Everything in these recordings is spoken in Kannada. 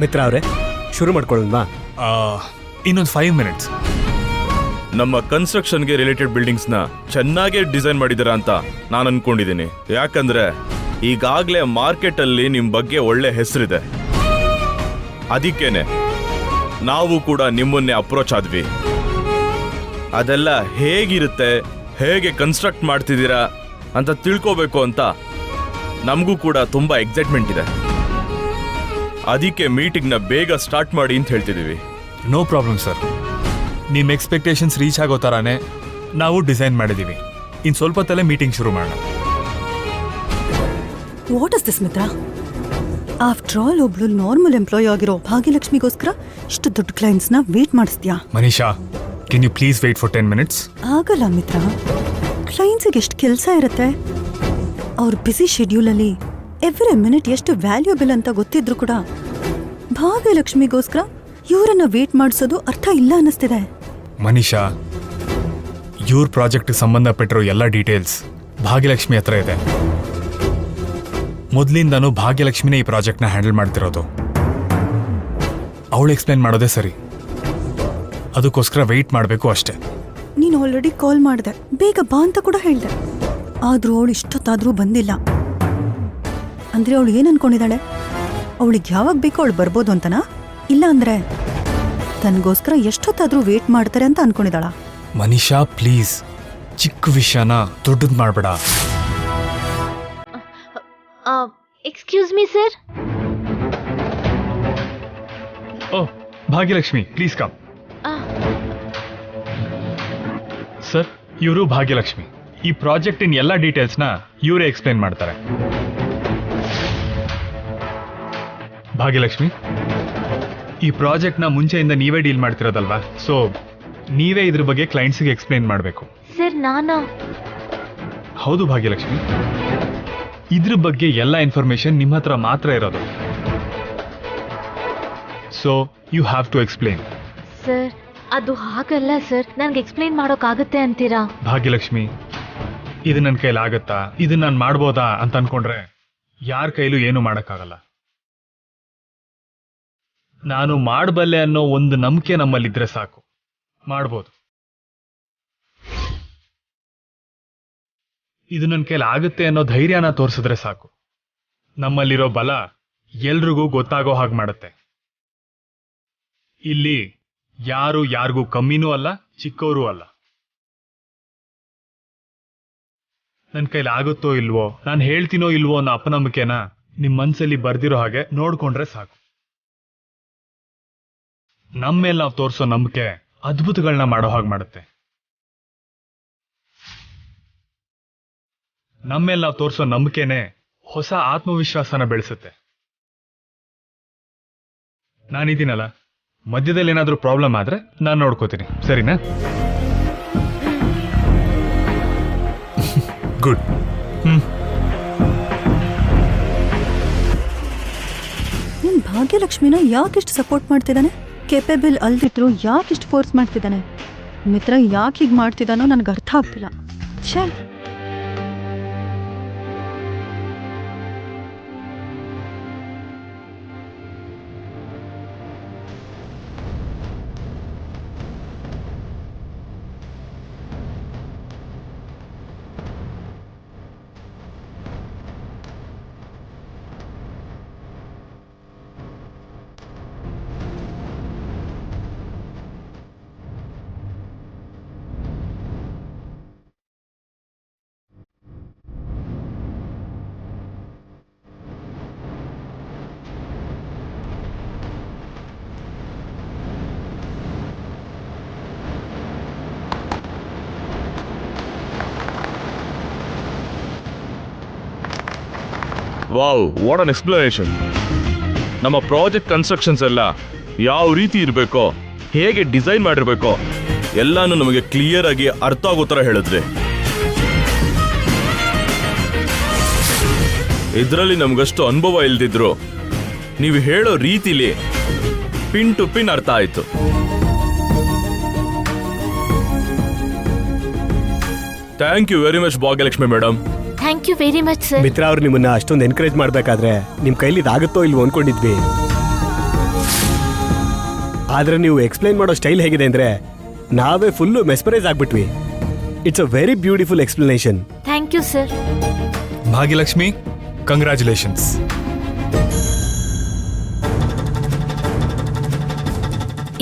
ಮಿತ್ರ ಅವರೇ, ಶುರು ಮಾಡ್ಕೊಳ್ಳೋಣವಾ? ಇನ್ನೊಂದು 5 ಮಿನಿಟ್ಸ್. ನಮ್ಮ ಕನ್ಸ್ಟ್ರಕ್ಷನ್ಗೆ ರಿಲೇಟೆಡ್ ಬಿಲ್ಡಿಂಗ್ಸ್ನ ಚೆನ್ನಾಗೇ ಡಿಸೈನ್ ಮಾಡಿದ್ದೀರಾ ಅಂತ ನಾನು ಅನ್ಕೊಂಡಿದ್ದೀನಿ. ಯಾಕಂದ್ರೆ ಈಗಾಗಲೇ ಮಾರ್ಕೆಟಲ್ಲಿ ನಿಮ್ಮ ಬಗ್ಗೆ ಒಳ್ಳೆ ಹೆಸರಿದೆ. ಅದಕ್ಕೇನೆ ನಾವು ಕೂಡ ನಿಮ್ಮನ್ನೇ ಅಪ್ರೋಚ್ ಆದ್ವಿ. ಅದೆಲ್ಲ ಹೇಗಿರುತ್ತೆ, ಹೇಗೆ ಕನ್ಸ್ಟ್ರಕ್ಟ್ ಮಾಡ್ತಿದ್ದೀರಾ ಅಂತ ತಿಳ್ಕೋಬೇಕು ಅಂತ ನಮಗೂ ಕೂಡ ತುಂಬ ಎಕ್ಸೈಟ್ಮೆಂಟ್ ಇದೆ. ಅದಕ್ಕೆ ಮೀಟಿಂಗ್ನ ಬೇಗ ಸ್ಟಾರ್ಟ್ ಮಾಡಿ ಅಂತ ಹೇಳ್ತಿದ್ದೀವಿ. No problem sir. ನಿಮ್ಮ ಎಕ್ಸ್ಪೆಕ್ಟೇಷನ್ಸ್ ರೀಚ್ ಆಗೋ ಥರನೇ ನಾವು ಡಿಸೈನ್ ಮಾಡಿದ್ದೀವಿ. ಇನ್ನು ಸ್ವಲ್ಪ ಹೊತ್ತಲ್ಲೇ ಮೀಟಿಂಗ್ ಶುರು ಮಾಡೋಣ. What is this Mitra? After all ಒಬ್ಳು ನಾರ್ಮಲ್ ಎಂಪ್ಲಾಯ್ ಆಗಿರೋ ಭಾಗ್ಯಲಕ್ಷ್ಮಿಗೋಸ್ಕರ ಇಷ್ಟು ದೊಡ್ಡ ಕ್ಲೈಂಟ್ಸ್ನ ವೇಟ್ ಮಾಡಿಸ್ತೀಯಾ? Manisha, can you please wait for 10 minutes? ಆಗಲ್ಲ ಮಿತ್ರ. ಕ್ಲೈಂಟ್ಸಿಗೆ ಎಷ್ಟು ಕೆಲಸ ಇರುತ್ತೆ. ಅವ್ರ ಬ್ಯುಸಿ ಶೆಡ್ಯೂಲಲ್ಲಿ ಎವ್ರಿ ಮಿನಿಟ್ ಎಷ್ಟು ವ್ಯಾಲ್ಯೂಬಲ್ ಅಂತ ಗೊತ್ತಿದ್ರು ಕೂಡ ಭಾಗ್ಯಲಕ್ಷ್ಮಿಗೋಸ್ಕರ ಇವರನ್ನ ವೇಟ್ ಮಾಡಿಸೋದು ಅರ್ಥ ಇಲ್ಲ ಅನ್ನಿಸ್ತಿದೆ. ಮನೀಷಾ, ಇವ್ರ ಪ್ರಾಜೆಕ್ಟ್ಗೆ ಸಂಬಂಧಪಟ್ಟಿರೋ ಎಲ್ಲ ಡೀಟೇಲ್ಸ್ ಭಾಗ್ಯಲಕ್ಷ್ಮಿ ಹತ್ರ ಇದೆ. ಮೊದಲಿಂದನೂ ಭಾಗ್ಯಲಕ್ಷ್ಮಿನೇ ಈ ಪ್ರಾಜೆಕ್ಟ್ನ ಹ್ಯಾಂಡಲ್ ಮಾಡ್ತಿರೋದು. ಅವಳು ಎಕ್ಸ್ಪ್ಲೈನ್ ಮಾಡೋದೇ ಸರಿ. ಅದಕ್ಕೋಸ್ಕರ ವೆಯ್ಟ್ ಮಾಡಬೇಕು ಅಷ್ಟೇ. ನೀನು ಆಲ್ರೆಡಿ ಕಾಲ್ ಮಾಡಿದೆ, ಬೇಗ ಬಾ ಅಂತ ಕೂಡ ಹೇಳಿದೆ. ಆದರೂ ಅವಳು ಇಷ್ಟೊತ್ತಾದರೂ ಬಂದಿಲ್ಲ. ಅಂದರೆ ಅವಳು ಏನು ಅನ್ಕೊಂಡಿದ್ದಾಳೆ? ಅವಳಿಗೆ ಯಾವಾಗ ಬೇಕೋ ಅವಳು ಬರ್ಬೋದು ಅಂತನಾ? ಇಲ್ಲ ಅಂದರೆ ತನಗೋಸ್ಕರ ಎಷ್ಟೊತ್ತಾದರೂ ವೇಟ್ ಮಾಡ್ತಾರೆ ಅಂತ ಅನ್ಕೊಂಡಿದ್ದಾಳ? ಮನೀಷಾ ಪ್ಲೀಸ್, ಚಿಕ್ಕ ವಿಷಯನ ದೊಡ್ಡದು ಮಾಡಬೇಡ. Excuse me sir. ಓ ಭಾಗ್ಯಲಕ್ಷ್ಮಿ, ಪ್ಲೀಸ್ ಕಮ್. ಸರ್, ಇವರು ಭಾಗ್ಯಲಕ್ಷ್ಮಿ. ಈ ಪ್ರಾಜೆಕ್ಟಿನ ಎಲ್ಲ ಡೀಟೇಲ್ಸ್ನ ಇವರೇ ಎಕ್ಸ್ಪ್ಲೇನ್ ಮಾಡ್ತಾರೆ. ಭಾಗ್ಯಲಕ್ಷ್ಮಿ, ಈ ಪ್ರಾಜೆಕ್ಟ್ನ ಮುಂಚೆಯಿಂದ ನೀವೇ ಡೀಲ್ ಮಾಡ್ತಿರೋದಲ್ವಾ? ಸೊ ನೀವೇ ಇದ್ರ ಬಗ್ಗೆ ಕ್ಲೈಂಟ್ಸ್ಗೆ ಎಕ್ಸ್ಪ್ಲೇನ್ ಮಾಡಬೇಕು. ಸರ್ ನಾನು ಹೌದು ಭಾಗ್ಯಲಕ್ಷ್ಮಿ, ಇದ್ರ ಬಗ್ಗೆ ಎಲ್ಲ ಇನ್ಫಾರ್ಮೇಶನ್ ನಿಮ್ಮ ಹತ್ರ ಮಾತ್ರ ಇರೋದು. So you have to explain. Sir ಅದು ಹಾಗಲ್ಲ ಸರ್, ನನ್ಗೆ ಎಕ್ಸ್ಪ್ಲೈನ್ ಮಾಡೋಕ್ಕಾಗುತ್ತೆ ಅಂತೀರಾ? ಭಾಗ್ಯಲಕ್ಷ್ಮಿ, ಇದು ನನ್ನ ಕೈಲಾಗತ್ತಾ, ಇದನ್ನ ನಾನು ಮಾಡ್ಬೋದಾ ಅಂತ ಅನ್ಕೊಂಡ್ರೆ ಯಾರ ಕೈಲೂ ಏನು ಮಾಡೋಕ್ಕಾಗಲ್ಲ. ನಾನು ಮಾಡಬಲ್ಲೆ ಅನ್ನೋ ಒಂದು ನಂಬಿಕೆ ನಮ್ಮಲ್ಲಿದ್ರೆ ಸಾಕು, ಮಾಡ್ಬೋದು. ಇದು ನನ್ನ ಕೈಲಿ ಆಗುತ್ತೆ ಅನ್ನೋ ಧೈರ್ಯನ ತೋರಿಸಿದ್ರೆ ಸಾಕು. ನಮ್ಮಲ್ಲಿರೋ ಬಲ ಎಲ್ರಿಗೂ ಗೊತ್ತಾಗೋ ಹಾಗೆ ಮಾಡುತ್ತೆ. ಇಲ್ಲಿ ಯಾರು ಯಾರಿಗೂ ಕಮ್ಮಿನೂ ಅಲ್ಲ, ಚಿಕ್ಕವರೂ ಅಲ್ಲ. ನನ್ನ ಕೈಲಿ ಆಗುತ್ತೋ ಇಲ್ವೋ, ನಾನು ಹೇಳ್ತೀನೋ ಇಲ್ವೋ ಅನ್ನೋ ಅಪನಂಬಿಕೆನ ನಿಮ್ಮ ಮನಸ್ಸಲ್ಲಿ ಬರ್ದಿರೋ ಹಾಗೆ ನೋಡ್ಕೊಂಡ್ರೆ ಸಾಕು. ನಮ್ಮ ಮೇಲೆ ನಾವು ತೋರಿಸೋ ನಂಬಿಕೆ ಅದ್ಭುತಗಳನ್ನ ಮಾಡೋ ಹಾಗೆ ಮಾಡುತ್ತೆ. ನಮ್ಮ ಮೇಲೆ ನಾವು ತೋರಿಸೋ ನಂಬಿಕೆನೆ ಹೊಸ ಆತ್ಮವಿಶ್ವಾಸನ ಬೆಳೆಸುತ್ತೆ. ನಾನಿದ್ದೀನಲ್ಲ, ಮಧ್ಯದಲ್ಲಿ ಏನಾದರೂ ಪ್ರಾಬ್ಲಮ್ ಆದ್ರೆ ನಾನು ನೋಡ್ಕೋತೀನಿ, ಸರಿನಾ? ಗುಡ್. ನಿನ್ ಭಾಗ್ಯಲಕ್ಷ್ಮಿನ ಯಾಕಿಷ್ಟು ಸಪೋರ್ಟ್ ಮಾಡ್ತಿದ್ದಾನೆ? ಕೇಪೇಬಲ್ ಅಲ್ದಿದ್ರು ಯಾಕಿಷ್ಟು ಫೋರ್ಸ್ ಮಾಡ್ತಿದ್ದಾನೆ? ಮಿತ್ರ ಯಾಕೆ ಹೀಗೆ ಮಾಡ್ತಿದ್ದಾನೋ ನನಗೆ ಅರ್ಥ ಆಗ್ತಿಲ್ಲ. ಛೇ. Wow, what an explanation. ನಮ್ಮ ಪ್ರಾಜೆಕ್ಟ್ ಕನ್ಸ್ಟ್ರಕ್ಷನ್ಸ್ ಎಲ್ಲ ಯಾವ ರೀತಿ ಇರಬೇಕೋ, ಹೇಗೆ ಡಿಸೈನ್ ಮಾಡಿರಬೇಕೋ ಎಲ್ಲಾನು ನಮಗೆ ಕ್ಲಿಯರ್ ಆಗಿ ಅರ್ಥ ಆಗೋ ಥರ ಹೇಳಿದ್ರಿ. ಇದರಲ್ಲಿ ನಮಗಷ್ಟು ಅನುಭವ ಇಲ್ದಿದ್ರು ನೀವು ಹೇಳೋ ರೀತಿಲಿ ಪಿನ್ ಟು ಪಿನ್ ಅರ್ಥ ಆಯ್ತು. Thank you very much Bhagyalakshmi madam. Thank you very much sir. Mitra ಅವ್ರು ನಿಮ್ಮನ್ನ ಅಷ್ಟೊಂದು ಎನ್ಕರೇಜ್ ಮಾಡಬೇಕಾದ್ರೆ ನಿಮ್ಮ ಕೈಲಿ ಇದಾಗುತ್ತೋ ಇಲ್ವೋ ಅನ್ಕೊಂಡಿದ್ವಿ. ಆದ್ರೆ ನೀವು ಎಕ್ಸ್ಪ್ಲೈನ್ ಮಾಡೋ ಸ್ಟೈಲ್ ಹೇಗಿದೆ ಅಂದ್ರೆ ನಾವೇ ಫುಲ್ಲು ಮೆಸ್ಪರೈಸ್ ಆಗ್ಬಿಟ್ವಿ. It's a very beautiful explanation. Thank you sir. Bhagyalakshmi, congratulations.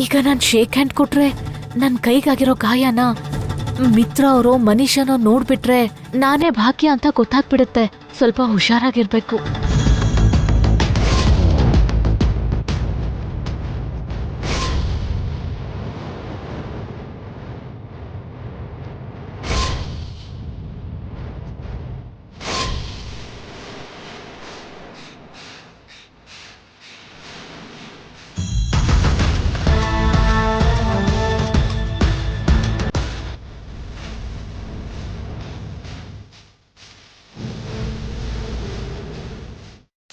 ಈಗ ನಾನು ಶೇಕ್ ಹ್ಯಾಂಡ್ ಕೊಟ್ರೆ ನನ್ನ ಕೈಗಾಗಿರೋ ಗಾಯನ ಮಿತ್ರ ಅವರೋ ಮನುಷ್ಯನೋ ನೋಡ್ಬಿಟ್ರೆ ನಾನೇ ಭಾಗ್ಯ ಅಂತ ಗೊತ್ತಾಗ್ಬಿಡುತ್ತೆ. ಸ್ವಲ್ಪ ಹುಷಾರಾಗಿರ್ಬೇಕು.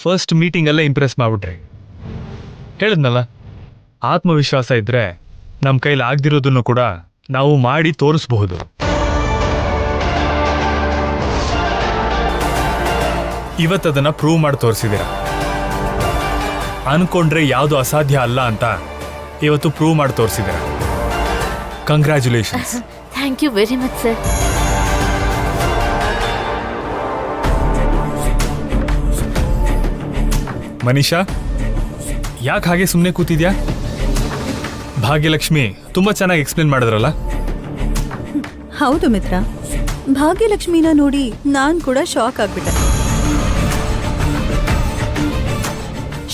First ಮೀಟಿಂಗಲ್ಲೇ Impress ಮಾಡ್ಬಿಟ್ರಿ. ಹೇಳಿದ್ನಲ್ಲ, ಆತ್ಮವಿಶ್ವಾಸ ಇದ್ರೆ ನಮ್ಮ ಕೈಲಿ ಆಗದಿರೋದನ್ನು ಕೂಡ ನಾವು ಮಾಡಿ ತೋರಿಸಬಹುದು. ಇವತ್ತದನ್ನ ಪ್ರೂವ್ ಮಾಡಿ ತೋರಿಸಿದ್ದೀರ. ಅನ್ಕೊಂಡ್ರೆ ಯಾವುದು ಅಸಾಧ್ಯ ಅಲ್ಲ ಅಂತ ಇವತ್ತು ಪ್ರೂವ್ ಮಾಡಿ ತೋರಿಸಿದ್ದೀರ. Congratulations. Thank you very much sir. Manisha, ಯಾಕೆ ಹಾಗೆ ಸುಮ್ಮನೆ ಕೂತಿದ್ಯಾ? ಭಾಗ್ಯಲಕ್ಷ್ಮಿ ತುಂಬಾ ಚೆನ್ನಾಗಿ ಎಕ್ಸ್ಪ್ಲೇನ್ ಮಾಡಿದ್ರಲ್ಲ. ಹೌದು ಮಿತ್ರ, ಭಾಗ್ಯಲಕ್ಷ್ಮಿನ ನೋಡಿ ನಾನ್ ಕೂಡ ಶಾಕ್ ಆಗ್ಬಿಟ್ಟೆ.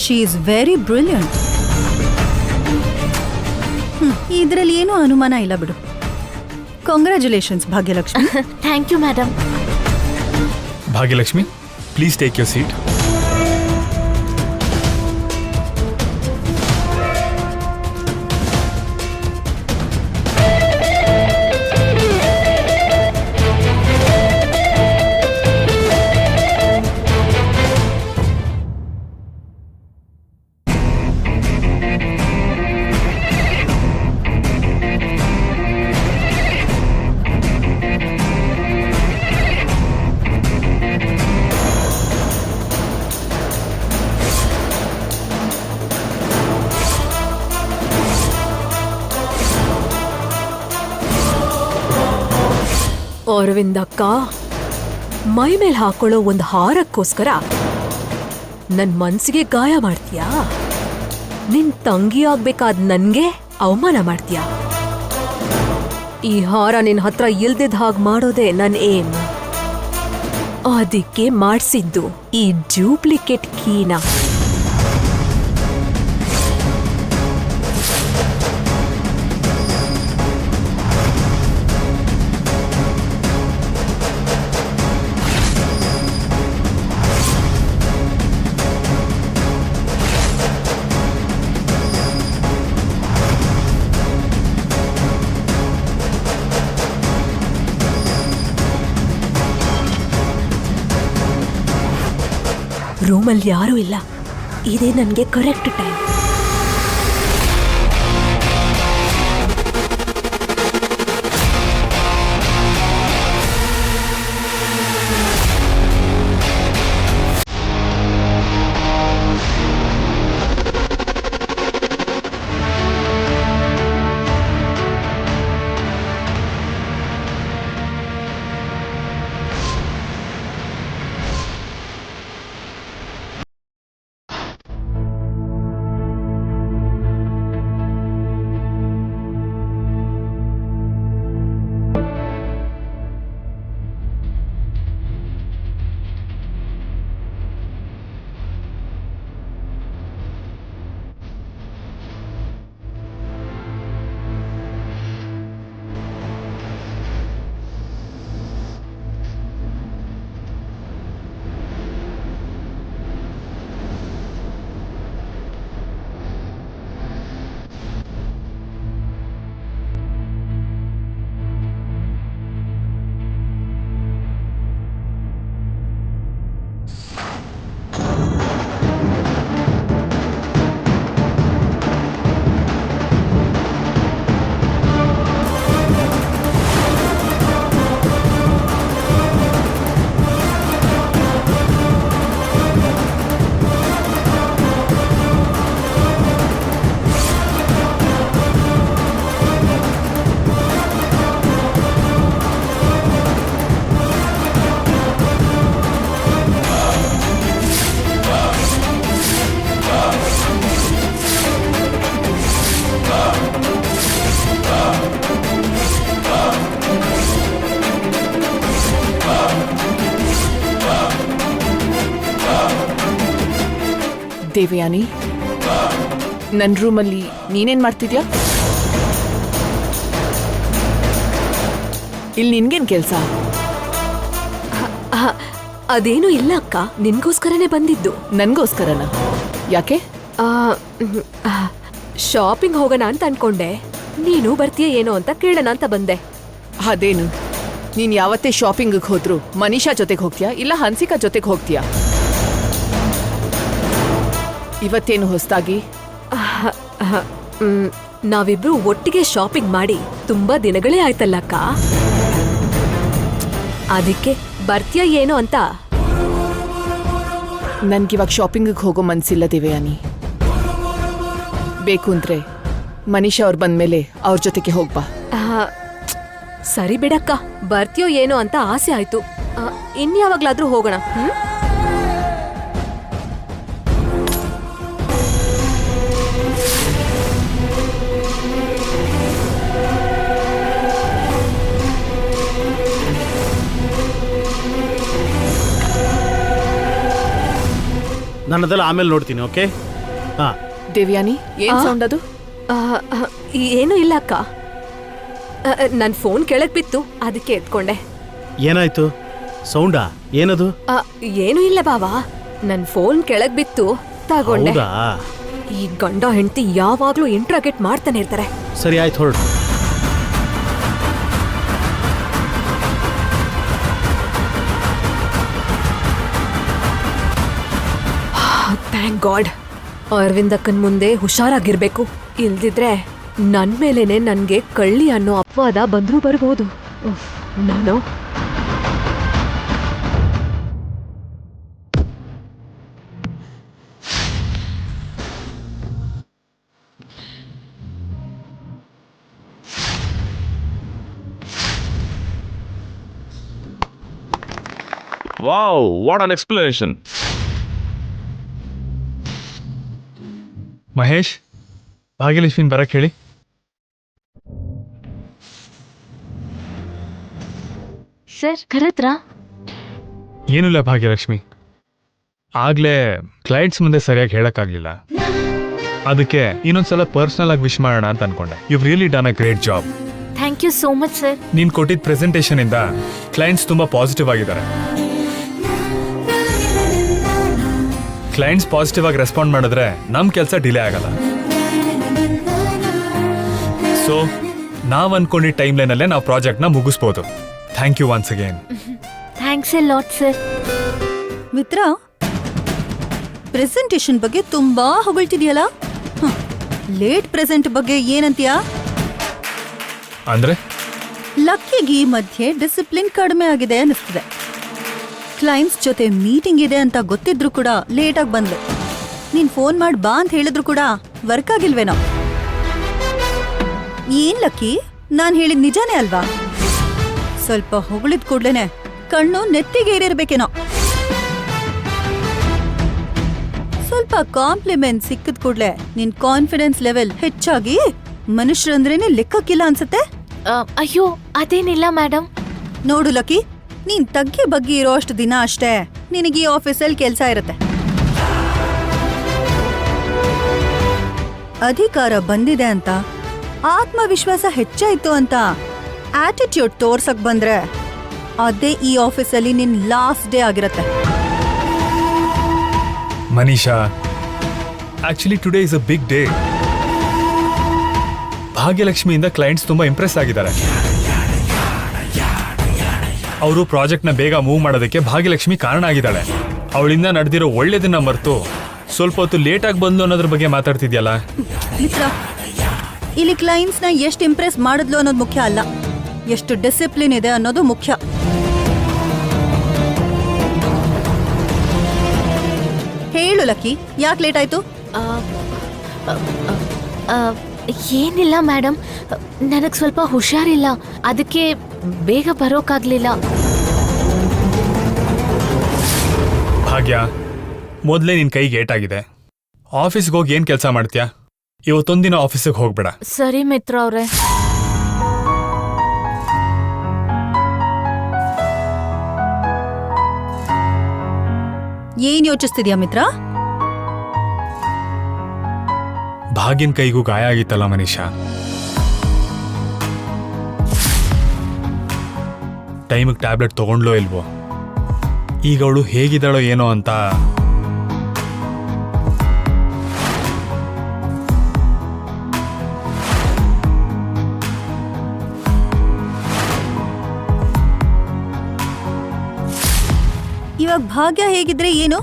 She is very brilliant. ಇದರಲ್ಲಿ ಏನೂ ಅನುಮಾನ ಇಲ್ಲ ಬಿಡು. Congratulations Bhagyalakshmi. Thank you madam. Bhagyalakshmi, please take your seat. ಅರವಿಂದಕ್ಕ, ಮೈ ಮೇಲೆ ಹಾಕೊಳ್ಳೋ ಒಂದು ಹಾರಕ್ಕೋಸ್ಕರ ನನ್ ಮನ್ಸಿಗೆ ಗಾಯ ಮಾಡ್ತೀಯಾ? ನಿನ್ ತಂಗಿ ಆಗ್ಬೇಕಾದ್ ನನ್ಗೆ ಅವಮಾನ ಮಾಡ್ತೀಯಾ? ಈ ಹಾರ ನಿನ್ ಹತ್ರ ಇಲ್ದಿದ್ ಹಾಗೆ ಮಾಡೋದೇ ನನ್ ಏಮ್. ಅದಕ್ಕೆ ಮಾಡ್ಸಿದ್ದು ಈ ಡೂಪ್ಲಿಕೇಟ್ ಕೀನ. ರೂಮಲ್ಲಿ ಯಾರೂ ಇಲ್ಲ. ಇದೇ ನನಗೆ ಕರೆಕ್ಟ್ ಟೈಮ್. ದೇವಯಾನಿ, ನನ್ನ ರೂಮಲ್ಲಿ ನೀನೇನ್ ಮಾಡ್ತಿದ್ಯಾ? ಇಲ್ಲಿ ನಿನ್ಗೇನ್ ಕೆಲ್ಸ? ಅದೇನೂ ಇಲ್ಲ ಅಕ್ಕ, ನಿನ್ಗೋಸ್ಕರನೇ ಬಂದಿದ್ದು. ನನ್ಗೋಸ್ಕರನ? ಯಾಕೆ? ಶಾಪಿಂಗ್ ಹೋಗೋಣ ಅಂತ ಅನ್ಕೊಂಡೆ, ನೀನು ಬರ್ತೀಯ ಏನೋ ಅಂತ ಕೇಳೋಣ ಅಂತ ಬಂದೆ. ಅದೇನು, ನೀನ್ ಯಾವತ್ತೇ ಶಾಪಿಂಗ್ ಹೋದ್ರು ಮನೀಷಾ ಜೊತೆಗೆ ಹೋಗ್ತೀಯಾ ಇಲ್ಲ ಹನ್ಸಿಕಾ ಜೊತೆಗೆ ಹೋಗ್ತೀಯಾ? ಇವತ್ತೇನು ಹೊಸ್ದಾಗಿ? ನಾವಿಬ್ರು ಒಟ್ಟಿಗೆ ಶಾಪಿಂಗ್ ಮಾಡಿ ತುಂಬಾ ದಿನಗಳೇ ಆಯ್ತಲ್ಲ ಅಕ್ಕ, ಅದಕ್ಕೆ ಬರ್ತೀಯ ಏನೋ ಅಂತ. ನನ್ಗಿವಾಗ ಶಾಪಿಂಗಿಗೆ ಹೋಗೋ ಮನ್ಸಿಲ್ಲ ದೇವಯಾನಿ. ಬೇಕು ಅಂದ್ರೆ ಮನೀಷಾ ಅವ್ರು ಬಂದ್ಮೇಲೆ ಅವ್ರ ಜೊತೆಗೆ ಹೋಗ್ಬಾ. ಸರಿ ಬಿಡಕ್ಕ, ಬರ್ತೀಯೋ ಏನೋ ಅಂತ ಆಸೆ ಆಯ್ತು. ಇನ್ಯಾವಾಗ್ಲಾದ್ರೂ ಹೋಗೋಣ. ನನ್ನದೆಲ್ಲ ಆಮೇಲೆ ನೋಡ್ತೀನಿ. ಓಕೆ? ಹಾ. ದೇವಯಾನಿ, ಏನ್ ಸೌಂಡ್ ಅದು? ಏನೂ ಇಲ್ಲ ಅಕ್ಕ, ನನ್ ಫೋನ್ ಕೆಳಗ್ ಬಿತ್ತು, ಅದಕ್ಕೆ ಎತ್ಕೊಂಡೆ. ಏನಾಯ್ತು? ಸೌಂಡಾ? ಏನದು? ಏನೂ ಇಲ್ಲ ಬಾವಾ, ನನ್ ಫೋನ್ ಕೆಳಗ್ ಬಿತ್ತು, ತಗೊಂಡೆ. ಹೌದಾ? ಈ ಗಂಡ ಹೆಂಡತಿ ಯಾವಾಗ್ಲೂ ಇಂಟ್ರಾಗೇಟ್ ಮಾಡ್ತಾನೆ ಇರ್ತಾರೆ. ಸರಿ, ಆಯ್ತು, ಹೊರಡು. Thank god. ಅರವಿಂದಕ್ಕನ್ ಮುಂದೆ ಹುಷಾರಾಗಿರ್ಬೇಕು, ಇಲ್ದಿದ್ರೆ ನನ್ ಮೇಲೇನೆ ನನ್ಗೆ ಕಳ್ಳಿ ಅನ್ನೋ ಅಪವಾದ ಬಂದ್ರೂ ಬರ್ಬೋದು. ನಾನು Wow, what an explanation. Mahesh, ಭಾಗ್ಯಲಕ್ಷ್ಮಿನ್ ಬರಕ್ ಹೇಳಿ. ಸರ್ ಕರೆದ್ರಾ? ಏನಿಲ್ಲ ಭಾಗ್ಯಲಕ್ಷ್ಮಿ, ಆಗ್ಲೇ ಕ್ಲೈಂಟ್ಸ್ ಮುಂದೆ ಸರಿಯಾಗಿ ಹೇಳಕ್ಕಾಗ್ಲಿಲ್ಲ, ಅದಕ್ಕೆ ಇನ್ನೊಂದ್ಸಲ ಪರ್ಸನಲ್ ಆಗಿ ವಿಶ್ ಮಾಡೋಣ ಅಂತ ಅನ್ಕೊಂಡೆ. You really done a great job. Thank you so much sir. ನೀನ್ ಕೊಟ್ಟಿದ್ದ ಪ್ರೆಸೆಂಟೇಷನ್ ಇಂದ ಕ್ಲೈಂಟ್ಸ್ ತುಂಬಾ ಪಾಸಿಟಿವ್ ಆಗಿದ್ದಾರೆ. ಕ್ಲೈಂಟ್ಸ್ ಪಾಸಿಟಿವ್ ಆಗಿ ರೆಸ್ಪಾಂಡ್ ಮಾಡಿದ್ರೆ ನಮ್ ಕೆಲಸ ಡಿಲೇ ಆಗಲ್ಲ. ಸೊ ನಾವ್ ಅನ್ಕೊಂಡಿದ್ದ ಟೈಮ್ ಲೈನ್ ಅಲ್ಲೇ ನಾವು ಪ್ರಾಜೆಕ್ಟ್ ನ ಮುಗಿಸ್ಬೋದು. Thank you once again. Thanks a lot sir. Mitra, presentation ಬಗ್ಗೆ ತುಂಬಾ ಹೊಗಳ್ತಿದ್ಯಲ್ಲ, ಲೇಟ್ ಪ್ರೆಸೆಂಟ್ ಬಗ್ಗೆ ಏನಂತೀಯಾ? ಅಂದ್ರೆ ಲಕ್ಕಿಗೆ ಈ ಮಧ್ಯೆ ಡಿಸಿಪ್ಲಿನ್ ಕಡಿಮೆ ಆಗಿದೆ ಅನಿಸ್ತದೆ. ಕ್ಲೈಂಟ್ಸ್ ಜೊತೆ ಮೀಟಿಂಗ್ ಇದೆ ಅಂತ ಗೊತ್ತಿದ್ರು ಕೂಡ ಲೇಟಾಗಿ ಬಂದ್ಲು. ನೀನ್ ಫೋನ್ ಮಾಡಿ ಬಾ ಅಂತ ಹೇಳಿದ್ರು ಕೂಡ ವರ್ಕ್ ಆಗಿಲ್ವೇನೋ? ಏನ್ ಲಕ್ಕಿ, ನಾನ್ ಹೇಳಿದ್ ನಿಜಾನೇ ಅಲ್ವಾ? ಸ್ವಲ್ಪ ಹೊಗಳಿದ್ ಕೂಡ್ಲೇನೆ ಕಣ್ಣು ನೆತ್ತಿಗೆ ಏರಿರ್ಬೇಕೇನೋ. ಸ್ವಲ್ಪ ಕಾಂಪ್ಲಿಮೆಂಟ್ ಸಿಕ್ಕಿದ್ ಕೂಡ್ಲೆ ನಿನ್ ಕಾನ್ಫಿಡೆನ್ಸ್ ಲೆವೆಲ್ ಹೆಚ್ಚಾಗಿ ಮನುಷ್ಯರಂದ್ರೇನೆ ಲೆಕ್ಕಕ್ಕಿಲ್ಲ ಅನ್ಸತ್ತೆ. ಅಯ್ಯೋ ಅದೇನಿಲ್ಲ ಮೇಡಮ್. ನೋಡು ಲಕ್ಕಿ, ನೀನ್ ತಗ್ಗಿ ಬಗ್ಗಿ ಇರೋ ಅಷ್ಟು ದಿನ ಅಷ್ಟೇ ನಿನಗೆ ಈ ಆಫೀಸಲ್ಲಿ ಕೆಲಸ ಇರುತ್ತೆ. ಅಧಿಕಾರ ಬಂದಿದೆ ಅಂತ, ಆತ್ಮವಿಶ್ವಾಸ ಹೆಚ್ಚಾಯ್ತು ಅಂತ ಆಟಿಟ್ಯೂಡ್ ತೋರ್ಸಕ್ ಬಂದ್ರೆ ಅದೇ ಈ ಆಫೀಸಲ್ಲಿ ನಿನ್ ಲಾಸ್ಟ್ ಡೇ ಆಗಿರತ್ತೆ. Manisha, actually today is a big day. ಭಾಗ್ಯಲಕ್ಷ್ಮಿಯಿಂದ ಕ್ಲೈಂಟ್ಸ್ ತುಂಬಾ ಇಂಪ್ರೆಸ್ ಆಗಿದ್ದಾರೆ. ಅವರು ಪ್ರಾಜೆಕ್ಟ್ ನ ಬೇಗ ಮೂವ್ ಮಾಡೋದಕ್ಕೆ ಭಾಗ್ಯಲಕ್ಷ್ಮಿ ಕಾರಣ ಆಗಿದ್ದಾಳೆ. ಅವಳಿಂದ ನಡೆದಿರೋ ಒಳ್ಳೇದನ್ನ ಮರೆತು ಸ್ವಲ್ಪ ಹೊತ್ತು ಲೇಟ್ ಆಗಿ ಬಂದು ಅನ್ನೋದ್ರ ಬಗ್ಗೆ ಮಾತಾಡ್ತಿದ್ಯಲ್ಲ. ಮಿತ್ರ, ಇಲ್ಲಿ ಕ್ಲೈಂಟ್ಸ್ ನ ಎಷ್ಟು ಇಂಪ್ರೆಸ್ ಮಾಡಿದ್ಲು ಅನ್ನೋದು ಮುಖ್ಯ ಅಲ್ಲ, ಎಷ್ಟು ಡಿಸಿಪ್ಲಿನ್ ಇದೆ ಅನ್ನೋದು ಮುಖ್ಯ. ಹೇಳು ಲಕ್ಕಿ, ಯಾಕೆ ಲೇಟ್ ಆಯ್ತು? ಏನಿಲ್ಲ ಮೇಡಮ್, ನನಗೆ ಸ್ವಲ್ಪ ಹುಷಾರಿಲ್ಲ, ಅದಕ್ಕೆ ಬೇಗ ಬರೋಕ್ಕಾಗ್ಲಿಲ್ಲ. ಭಾಗ್ಯ, ಮೊದಲೇ ನಿನ್ ಕೈಗೆ ಏಟಾಗಿದೆ. ಆಫೀಸ್ಗೆ ಹೋಗಿ ಏನ್ ಕೆಲಸ ಮಾಡ್ತೀಯಾ? ಇವತ್ತೊಂದಿನ ಆಫೀಸಿಗೆ ಹೋಗ್ಬೇಡ. ಸರಿ ಮಿತ್ರ ಅವ್ರೆ. ಏನ್ ಯೋಚಿಸ್ತಿದ್ಯಾ ಮಿತ್ರ? ಭಾಗ್ಯನ್ ಕೈಗೂ ಗಾಯ ಆಗಿತ್ತಲ್ಲ ಮನೀಷಾ. ಟೈಮಿಗೆ ಟ್ಯಾಬ್ಲೆಟ್ ತಗೊಂಡ್ಲೋ ಇಲ್ವೋ, ಈಗ ಅವಳು ಹೇಗಿದ್ದಾಳೋ ಏನೋ ಅಂತ. ಇವಾಗ ಭಾಗ್ಯ ಹೇಗಿದ್ರೆ ಏನು?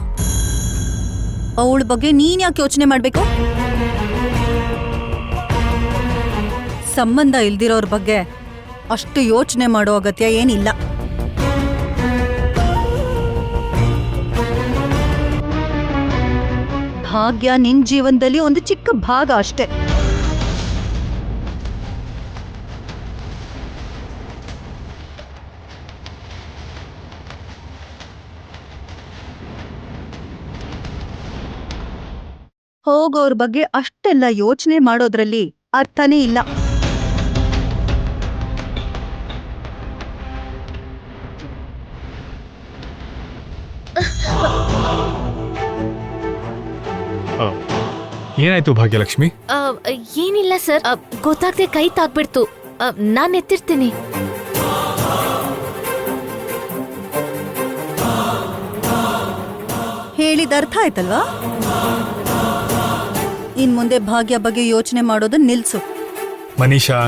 ಅವಳ ಬಗ್ಗೆ ನೀನ್ ಯಾಕೆ ಯೋಚನೆ ಮಾಡ್ಬೇಕು? ಸಂಬಂಧ ಇಲ್ದಿರೋರ್ ಬಗ್ಗೆ ಅಷ್ಟು ಯೋಚನೆ ಮಾಡೋ ಅಗತ್ಯ ಏನಿಲ್ಲ. ಭಾಗ್ಯ ನಿನ್ ಜೀವನದಲ್ಲಿ ಒಂದು ಚಿಕ್ಕ ಭಾಗ ಅಷ್ಟೇ. ಹೋಗೋರ್ ಬಗ್ಗೆ ಅಷ್ಟೆಲ್ಲ ಯೋಚನೆ ಮಾಡೋದ್ರಲ್ಲಿ ಅರ್ಥನೇ ಇಲ್ಲ. ಏನಾಯ್ತು ಭಾಗ್ಯಲಕ್ಷ್ಮಿ? ಏನಿಲ್ಲ ಸರ್, ಗೊತ್ತಾಗ್ದೆ ಕೈ ತಾಗ್ಬಿಡ್ತು. ನಾನ್ ಎತ್ತಿರ್ತೀನಿ. ಹೇಳಿದ ಅರ್ಥ ಆಯ್ತಲ್ವಾ? ಇನ್ ಮುಂದೆ ಭಾಗ್ಯ ಬಗ್ಗೆ ಯೋಚನೆ ಮಾಡೋದನ್ನ ನಿಲ್ಸು. ಮನೀಷಾ,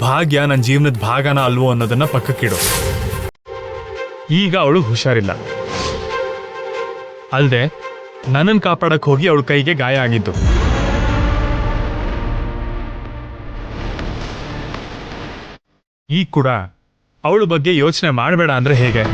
ಭಾಗ್ಯ ನನ್ನ ಜೀವನದ ಭಾಗನ ಅಲ್ವೋ ಅನ್ನೋದನ್ನ ಪಕ್ಕಕ್ಕಿಡು. ಈಗ ಅವಳು ಹುಷಾರಿಲ್ಲ, ಅಲ್ದೆ ನನ್ನನ್ನು ಕಾಪಾಡಕ್ ಹೋಗಿ ಅವಳ ಕೈಗೆ ಗಾಯ ಆಗಿದ್ದು. ಈಗ ಕೂಡ ಅವಳ ಬಗ್ಗೆ ಯೋಚನೆ ಮಾಡಬೇಡ ಅಂದ್ರೆ ಹೇಗೆ?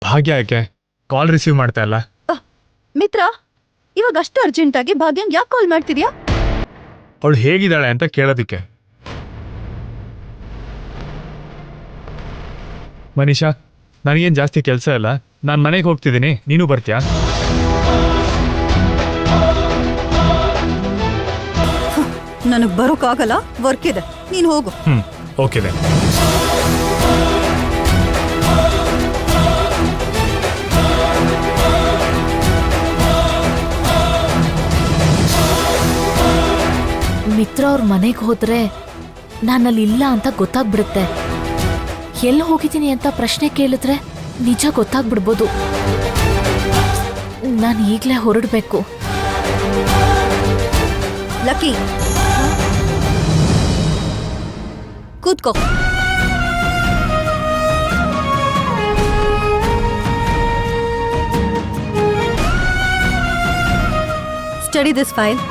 ಭಾಗ್ಯ ಯಾಕೆ ಕಾಲ್ ರಿಸೀವ್ ಮಾಡ್ತಾ ಇಲ್ಲ? ಮಿತ್ರ, ಇವಾಗ ಅಷ್ಟು ಅರ್ಜೆಂಟ್ ಆಗಿ ಭಾಗ್ಯಂಗ್ ಯಾಕೆ ಕಾಲ್ ಮಾಡ್ತಿದ್ಯಾ? ಅವಳು ಹೇಗಿದ್ದಾಳೆ ಅಂತ ಕೇಳೋದಿಕ್ಕೆ. ಮನೀಷಾ, ನನಗೇನು ಜಾಸ್ತಿ ಕೆಲಸ ಇಲ್ಲ, ನಾನು ಮನೆಗೆ ಹೋಗ್ತಿದ್ದೀನಿ, ನೀನು ಬರ್ತೀಯಾ? ನನಗ್ ಬರೋಕ್ಕಾಗಲ್ಲ, ವರ್ಕ್ ಇದೆ, ನೀನು ಹೋಗು. ಓಕೆ. ಮಿತ್ರ ಅವ್ರ ಮನೆಗೆ ಹೋದ್ರೆ ನಾನಲ್ಲಿ ಇಲ್ಲ ಅಂತ ಗೊತ್ತಾಗ್ಬಿಡುತ್ತೆ. ಎಲ್ಲಿ ಹೋಗಿದ್ದೀನಿ ಅಂತ ಪ್ರಶ್ನೆ ಕೇಳಿದ್ರೆ ನಿಜ ಗೊತ್ತಾಗ್ಬಿಡ್ಬೋದು. ನಾನು ಈಗಲೇ ಹೊರಡ್ಬೇಕು. ಲಕ್ಕಿ, ಕೂತ್ಕೋ. Study this file.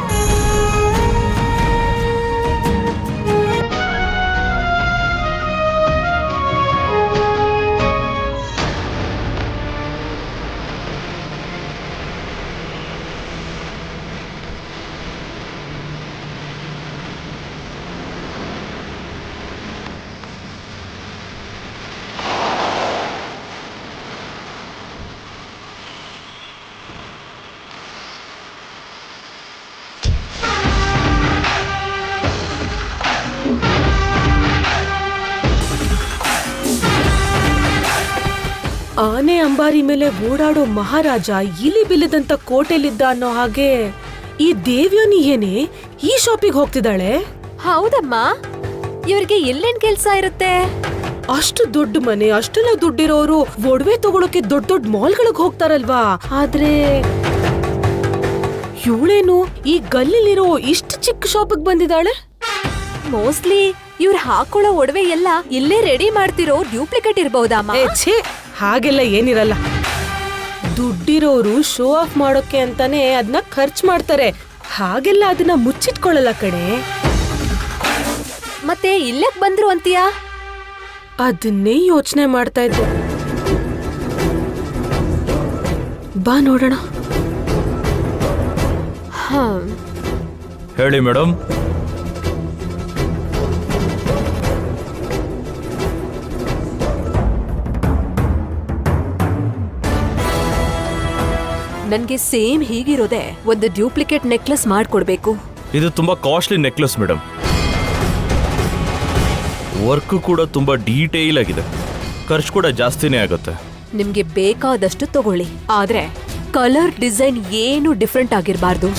ಆನೆ ಅಂಬಾರಿ ಮೇಲೆ ಓಡಾಡೋ ಮಹಾರಾಜ ಇಲಿ ಬಿಲ್ಲದಂತ ಕೋಟೆಲಿದ್ದ ಅನ್ನೋ ಹಾಗೆ ಈ ದೇವ್ಯೋನಿ ಏನೇ ಈ ಶಾಪಿಗೆ ಹೋಗ್ತಿದ್ದಾಳೆ? ಹೌದಮ್ಮ, ಇವ್ರಿಗೆ ಎಲ್ಲೇನ್ ಕೆಲ್ಸ ಇರುತ್ತೆ? ಅಷ್ಟು ದೊಡ್ಡ ಮನೆ, ಅಷ್ಟೆಲ್ಲ ದುಡ್ಡಿರೋರು ಒಡವೆ ತಗೊಳಕ್ಕೆ ದೊಡ್ಡ ದೊಡ್ಡ ಮಾಲ್ಗಳಿಗೆ ಹೋಗ್ತಾರಲ್ವಾ. ಆದ್ರೆ ಇವಳೇನು ಈ ಗಲ್ಲಿಲಿರೋ ಇಷ್ಟು ಚಿಕ್ಕ ಶಾಪಿಗೆ ಬಂದಿದ್ದಾಳೆ? ಮೋಸ್ಟ್ಲಿ ಇವ್ರು ಹಾಕೊಳ್ಳೋ ಒಡವೆ ಎಲ್ಲ ಇಲ್ಲೇ ರೆಡಿ ಮಾಡ್ತಿರೋ ಡ್ಯೂಪ್ಲಿಕೇಟ್ ಇರ್ಬಹುದಮ್ಮ. ಛೇ, ಹಾಗೆಲ್ಲ ಏನಿರಲ್ಲ. ದುಡ್ಡಿರೋರು ಶೋ ಆಫ್ ಮಾಡೋಕೆ ಅಂತಾನೆ ಅದನ್ನ ಖರ್ಚು ಮಾಡ್ತಾರೆ, ಹಾಗೆಲ್ಲ ಅದನ್ನ ಮುಚ್ಚಿಟ್ಕೊಳ್ಳಲ್ಲ ಕಣೆ. ಮತ್ತೆ ಇಲ್ಲಕ್ ಬಂದ್ರು ಅಂತೀಯಾ? ಅದನ್ನೇ ಯೋಚನೆ ಮಾಡ್ತಾ ಇದ್ದೆ. ಬಾ ನೋಡೋಣ. ಹೇಳಿ ಮೇಡಮ್. ನನ್ಗೆ ಸೇಮ್ ಹೀಗಿರೋದೆ ಒಂದು ಡ್ಯೂಪ್ಲಿಕೇಟ್ ನೆಕ್ಲೆಸ್ ಮಾಡ್ಕೊಡ್ಬೇಕು. ಇದು ತುಂಬಾ ಕಾಸ್ಟ್ಲಿ ನೆಕ್ಲೆಸ್ ಮೇಡಮ್. ವರ್ಕ್ ಕೂಡ ತುಂಬಾ ಡೀಟೇಲ್ ಆಗಿದೆ, ಖರ್ಚು ಕೂಡ ಜಾಸ್ತಿನೇ ಆಗುತ್ತೆ. ನಿಮ್ಗೆ ಬೇಕಾದಷ್ಟು ತಗೊಳ್ಳಿ, ಆದ್ರೆ ಕಲರ್ ಡಿಸೈನ್ ಏನು ಡಿಫ್ರೆಂಟ್ ಆಗಿರ್ಬಾರ್ದು.